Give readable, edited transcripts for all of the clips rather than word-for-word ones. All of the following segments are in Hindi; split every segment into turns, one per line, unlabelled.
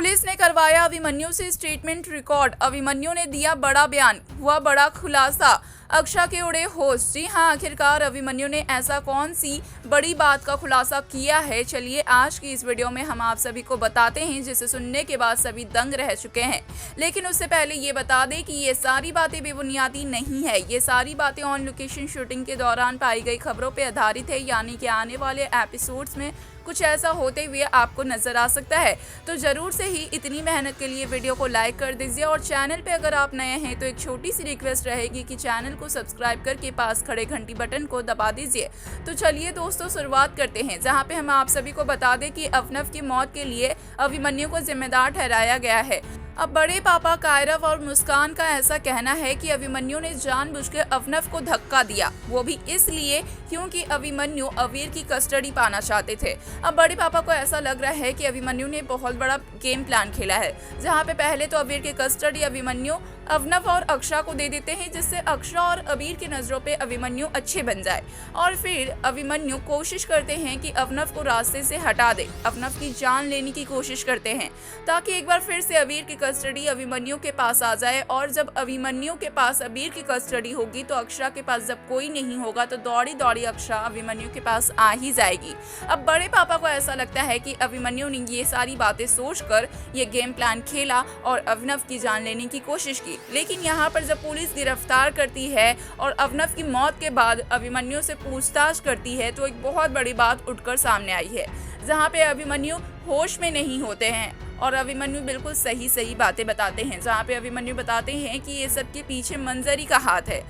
पुलिस ने करवाया अभिमन्यु से स्टेटमेंट रिकॉर्ड। अभिमन्यु ने दिया बड़ा बयान, हुआ बड़ा खुलासा। अक्षा के उड़े होश। जी हां, आखिरकार अभिमन्यु ने ऐसा कौन सी बड़ी बात का खुलासा किया है, चलिए आज की इस वीडियो में हम आप सभी को बताते हैं, जिसे सुनने के बाद सभी दंग रह चुके हैं। लेकिन उससे पहले ये बता दें कि ये सारी बातें बेबुनियादी नहीं है। ये सारी बातें ऑन लोकेशन शूटिंग के दौरान पाई गई खबरों पर आधारित है, यानी कि आने वाले एपिसोड्स में कुछ ऐसा होते हुए आपको नजर आ सकता है। तो जरूर से ही इतनी मेहनत के लिए वीडियो को लाइक कर दीजिए और चैनल पे अगर आप नए हैं तो एक छोटी सी रिक्वेस्ट रहेगी कि चैनल को सब्सक्राइब करके पास खड़े घंटी बटन को दबा दीजिए। तो चलिए दोस्तों, शुरुआत करते हैं, जहां पे हम आप सभी को बता दें कि अवनव की मौत के लिए अभिमन्यु को जिम्मेदार ठहराया गया है। अब बड़े पापा कायरव और मुस्कान का ऐसा कहना है कि अभिमन्यु ने जानबूझकर अवनव को धक्का दिया, वो भी इसलिए क्योंकि अभिमन्यु अवीर की कस्टडी पाना चाहते थे। अब बड़े पापा को ऐसा लग रहा है कि अभिमन्यु ने बहुत बड़ा गेम प्लान खेला है, जहां पे पहले तो अवीर की कस्टडी अभिमन्यु अवनव और अक्षा को दे देते हैं, जिससे अक्षा और अवीर की नजरों पे अभिमन्यु अच्छे बन जाए। और फिर अभिमन्यु कोशिश करते हैं कि अवनव को रास्ते से हटा दे, अवनव की जान लेने की कोशिश करते हैं, ताकि एक बार फिर से अवीर की कस्टडी अभिमन्यु के पास आ जाए। और जब अभिमन्यु के पास अवीर की कस्टडी होगी तो अक्षा के पास जब कोई नहीं होगा तो दौड़ी दौड़ी अक्षा अभिमन्यु के पास आ ही जाएगी। अब बड़े पापा को ऐसा लगता है कि अभिमन्यु ने ये सारी बातें सोचकर ये गेम प्लान खेला और अवनव की जान लेने की कोशिश की। लेकिन यहाँ पर जब पुलिस गिरफ्तार करती है और अवनव की मौत के बाद अभिमन्यु से पूछताछ करती है तो एक बहुत बड़ी बात उठकर सामने आई है, जहाँ पे अभिमन्यु होश में नहीं होते हैं और अभिमन्यु बिल्कुल सही बातें बताते हैं, जहाँ पे अभिमन्यु बताते हैं कि ये सब के पीछे मंजरी का हाथ है।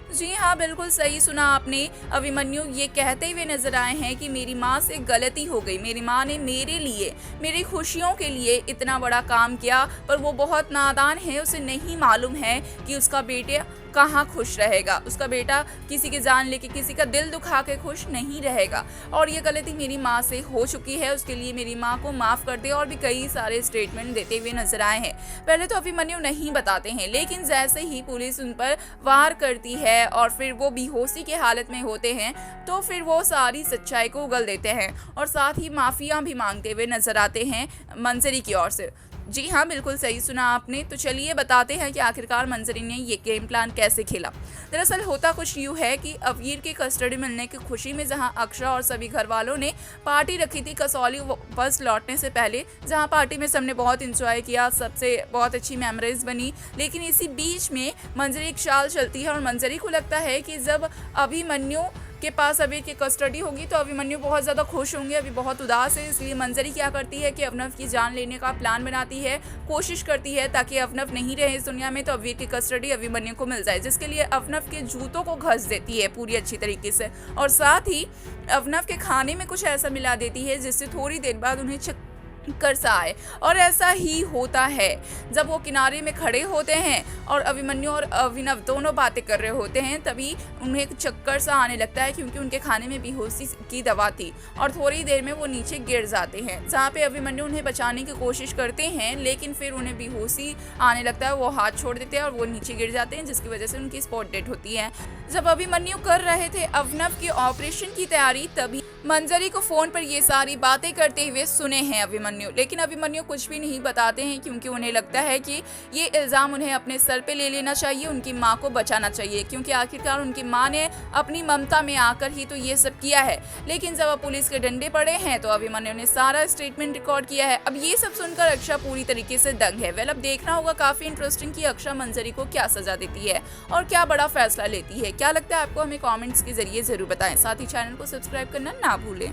जी हाँ, बिल्कुल सही सुना आपने। अभिमन्यु ये कहते हुए नजर आए हैं कि मेरी माँ से गलती हो गई, मेरी माँ ने मेरे लिए, मेरी खुशियों के लिए इतना बड़ा काम किया, पर वो बहुत नादान है, उसे नहीं मालूम है कि उसका बेटे कहाँ खुश रहेगा, उसका बेटा किसी की जान लेके, किसी का दिल दुखा के खुश नहीं रहेगा। और ये गलती मेरी माँ से हो चुकी है, उसके लिए मेरी माँ को माफ़ कर दे। और भी कई सारे स्टेटमेंट देते हुए नजर आए हैं। पहले तो अभिमन्यु नहीं बताते हैं, लेकिन जैसे ही पुलिस उन पर वार करती है और फिर वो बेहोशी की हालत में होते हैं तो फिर वो सारी सच्चाई को उगल देते हैं और साथ ही माफिया भी मांगते हुए नजर आते हैं मंजरी की ओर से। जी हाँ, बिल्कुल सही सुना आपने। तो चलिए बताते हैं कि आखिरकार मंजरी ने ये गेम प्लान कैसे खेला। दरअसल होता कुछ यूँ है कि अवीर की कस्टडी मिलने की खुशी में जहां अक्षा और सभी घर वालों ने पार्टी रखी थी कसौली बस लौटने से पहले, जहां पार्टी में सबने बहुत इंजॉय किया, सबसे बहुत अच्छी मेमोरीज बनी। लेकिन इसी बीच में मंजरी एक चाल चलती है और मंजरी को लगता है कि जब अभिमन्यु के पास अवीर की कस्टडी होगी तो अभिमन्यु बहुत ज़्यादा खुश होंगे, अभी बहुत उदास है। इसलिए मंजरी क्या करती है कि अवनव की जान लेने का प्लान बनाती है, कोशिश करती है ताकि अवनव नहीं रहे इस दुनिया में तो अवीर की कस्टडी अभिमन्यु को मिल जाए, जिसके लिए अवनव के जूतों को घस देती है पूरी अच्छी तरीके से और साथ ही अवनव के खाने में कुछ ऐसा मिला देती है जिससे थोड़ी देर बाद उन्हें कर सा आए। और ऐसा ही होता है, जब वो किनारे में खड़े होते हैं और अभिमन्यु और अभिनव दोनों बातें कर रहे होते हैं, तभी उन्हें एक चक्कर सा आने लगता है, क्योंकि उनके खाने में बेहोशी की दवा थी और थोड़ी देर में वो नीचे गिर जाते हैं। जहाँ पे अभिमन्यु उन्हें बचाने की कोशिश करते हैं, लेकिन फिर उन्हें बेहोशी आने लगता है, वो हाथ छोड़ देते हैं और वो नीचे गिर जाते हैं, जिसकी वजह से उनकी स्पॉट डेड होती है। जब अभिमन्यु कर रहे थे अवनव की ऑपरेशन की तैयारी, तभी मंजरी को फोन पर ये सारी बातें करते हुए सुने हैं अभिमन्यु। लेकिन अभिमन्यु कुछ भी नहीं बताते हैं, क्योंकि उन्हें लगता है कि ये इल्ज़ाम उन्हें अपने सर पे ले लेना चाहिए, उनकी माँ को बचाना चाहिए, क्योंकि आखिरकार उनकी माँ ने अपनी ममता में आकर ही तो ये सब किया है। लेकिन जब अब पुलिस के डंडे पड़े हैं तो अभिमन्यु ने सारा स्टेटमेंट रिकॉर्ड किया है। अब ये सब सुनकर अक्षा पूरी तरीके से दंग है। वेल, अब देखना होगा काफ़ी इंटरेस्टिंग कि अक्षा मंजरी को क्या सजा देती है और क्या बड़ा फैसला लेती है। क्या लगता है आपको, हमें कॉमेंट्स के जरिए जरूर बताएं। साथ ही चैनल को सब्सक्राइब करना ना भूलें।